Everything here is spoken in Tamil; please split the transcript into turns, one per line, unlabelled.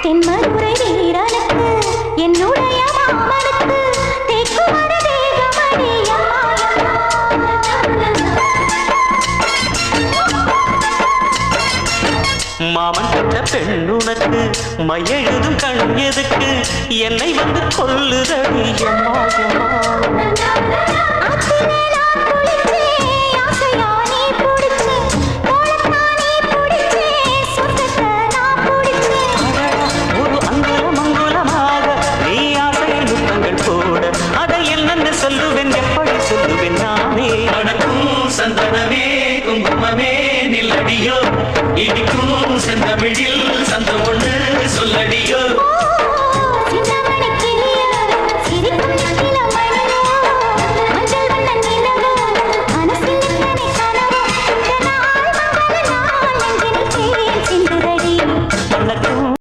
தென்மதுரை வீரனுக்கு என்னுடைய மாமனுக்கு தேக்குமர தேகமணியா
மாமன் பெற்ற பெண்ணுனக்கு மையெழுதும் கண் எதுக்கு என்னை வந்து கொல்லுதடி அம்மா அம்மா